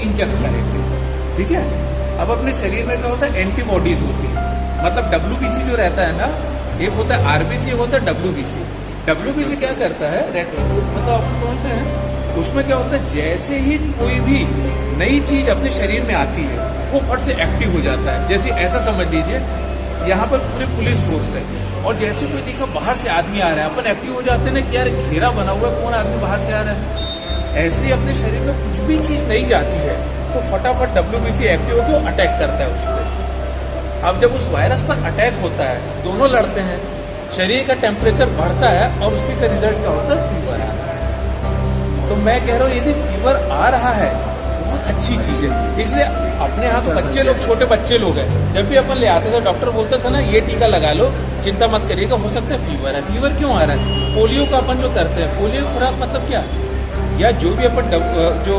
Inject करेंगे, ठीक है। अब अपने शरीर में क्या होता है, एंटीबॉडीज होती है, मतलब डब्ल्यूबीसी जो रहता है ना, एक होता है आरबीसी, एक होता है डब्ल्यूबीसी। डब्ल्यूबीसी क्या करता है, मतलब अपन समझते हैं, उसमें क्या होता है, जैसे ही कोई भी नई चीज अपने शरीर में आती है वो फट से एक्टिव हो जाता है। जैसे ऐसा समझ लीजिए, यहाँ पर पूरी पुलिस फोर्स है और जैसे कोई देखा बाहर से आदमी आ रहा है, अपन एक्टिव हो जाते हैं ना कि यार घेरा बना हुआ है, कौन आदमी बाहर से आ रहा है। ऐसे ही अपने शरीर में कुछ भी चीज नहीं जाती है तो फटाफट डब्ल्यूबीसी एक्टिव होकर अटैक करता है उस पर। अब जब उस वायरस पर अटैक होता है, दोनों लड़ते हैं, शरीर का टेम्परेचर बढ़ता है और उसी का रिजल्ट क्या होता है, फीवर आ रहा है। तो मैं कह रहा हूँ यदि फीवर आ रहा है बहुत अच्छी चीज है। इसलिए अपने यहाँ तो बच्चे लोग, छोटे बच्चे लोग हैं, जब भी अपन ले आते थे डॉक्टर बोलता था ना ये टीका लगा लो, चिंता मत करिएगा, हो सकता है फीवर है। फीवर क्यों आ रहा है, पोलियो का अपन जो करते हैं, पोलियो खुराक मतलब क्या, या जो भी अपन जो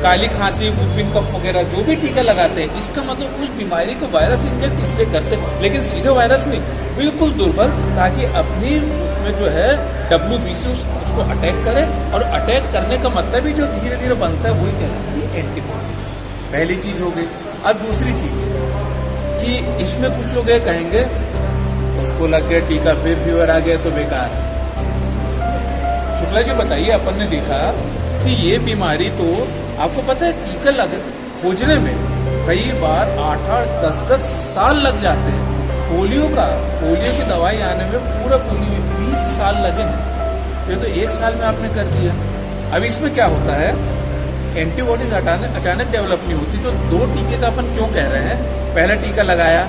काली खांसी, वुपिंग कफ वगैरह जो भी टीका लगाते हैं, इसका मतलब उस बीमारी को वायरस इंजेक्ट इसलिए करते हैं, लेकिन सीधे वायरस नहीं, बिल्कुल दुर्बल, ताकि अपनी उसमें जो है डब्ल्यूबीसी उसको अटैक करे। और अटैक करने का मतलब ही जो धीरे धीरे बनता है वही कहलाती है एंटीबॉडीज। पहली चीज हो गई। अब दूसरी चीज कि इसमें कुछ लोग ये कहेंगे उसको लग गया टीका फिर फीवर आ गया तो बेकार है। शुक्ला जी बताइए, अपन ने देखा कि ये बीमारी तो आपको पता है टीका खोजने में कई बार 8-8, 10-10 साल लग जाते हैं। पोलियो की दवाई आने में पूरा 20 साल लगे हैं, ये तो 1 साल में आपने कर दिया। अब इसमें क्या होता है, एंटीबॉडीज अचानक डेवलप नहीं होती। तो 2 टीके का अपन क्यों कह रहे हैं, पहला टीका लगाया,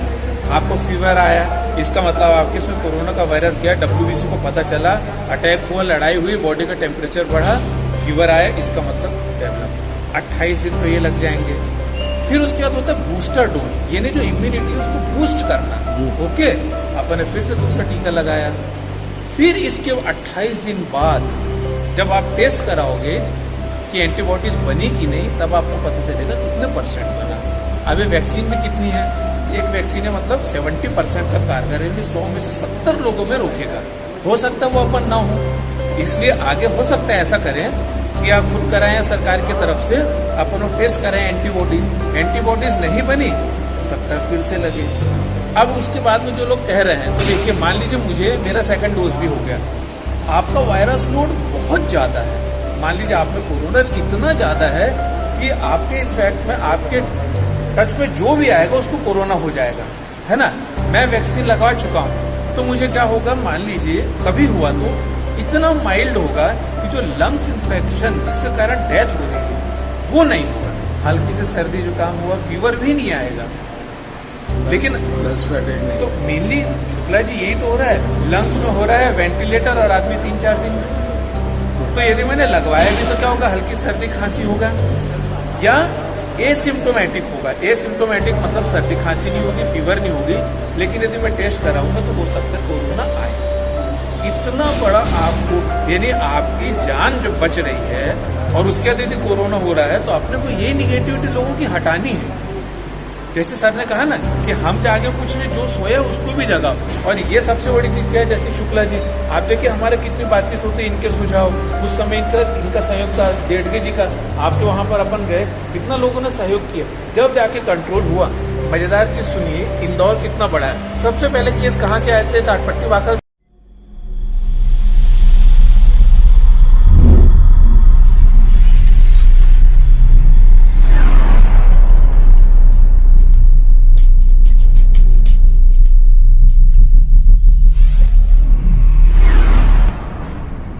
आपको फीवर आया, इसका मतलब आपके इसमें कोरोना का वायरस गया, डब्ल्यूबीसी को पता चला, अटैक हुआ, लड़ाई हुई, बॉडी का टेम्परेचर बढ़ा, फीवर आया, इसका मतलब डेवलप। 28 दिन तो ये लग जाएंगे। फिर उसके बाद होता है बूस्टर डोज, यानी जो इम्यूनिटी है उसको बूस्ट करना। ओके, अपन ने फिर से दूसरा टीका लगाया। फिर इसके 28 दिन बाद जब आप टेस्ट कराओगे कि एंटीबॉडीज बनी कि नहीं, तब आपको पता चलेगा कितने परसेंट बना। अभी वैक्सीन में कितनी है, एक वैक्सीन है मतलब 70% तक कारगर है, 100 में से 70 लोगों में रोकेगा। हो सकता है वो अपन ना हो, इसलिए आगे हो सकता है ऐसा करें कि आप खुद कराएं, सरकार की तरफ से अपन टेस्ट कराएं एंटीबॉडीज नहीं बनी, हो सकता है फिर से लगे। अब उसके बाद में जो लोग कह रहे हैं, तो देखिए मान लीजिए मुझे मेरा 2nd डोज भी हो गया, आपका वायरस लोड बहुत ज्यादा है, मान लीजिए आप में कोरोना इतना ज्यादा है कि आपके इन्फेक्ट में, आपके टच में जो भी आएगा उसको कोरोना हो जाएगा, है ना। मैं वैक्सीन लगा चुका हूँ, तो मुझे क्या होगा, मान लीजिए कभी हुआ तो इतना माइल्ड होगा कि जो लंग्स इन्फेक्शन जिसके कारण डेथ हो रही है वो नहीं होगा, हल्की से सर्दी जुकाम हुआ, फीवर भी नहीं आएगा। लेकिन तो मेनली शुक्ला जी यही तो हो रहा है, लंग्स में हो रहा है, वेंटिलेटर और आदमी 3-4 दिन में। तो यदि मैंने लगवाया भी तो क्या होगा, हल्की सर्दी खांसी होगा या एसिम्टोमेटिक होगा। एसिम्टोमेटिक मतलब सर्दी खांसी नहीं होगी, फीवर नहीं होगी, लेकिन यदि मैं टेस्ट कराऊंगा तो हो सकता है कोरोना आए। इतना बड़ा आपको, यानी आपकी जान जो बच रही है और उसके बाद यदि कोरोना हो रहा है तो अपने को ये निगेटिविटी लोगों की हटानी है। जैसे सर ने कहा ना कि हम जागे कुछ नहीं, जो सोया उसको भी जगाओ। और ये सबसे बड़ी चीज क्या है, जैसे शुक्ला जी आप देखिए हमारे कितनी बातचीत होती है, इनके सुझाव, उस समय इनका सहयोग था, डेढ़गे जी का, आपके वहां पर अपन गए, कितना लोगों ने सहयोग किया, जब जाके कंट्रोल हुआ। मजेदार चीज सुनिए, इंदौर कितना बड़ा है, सबसे पहले केस कहाँ से आए थे, टाटपट्टी वाकई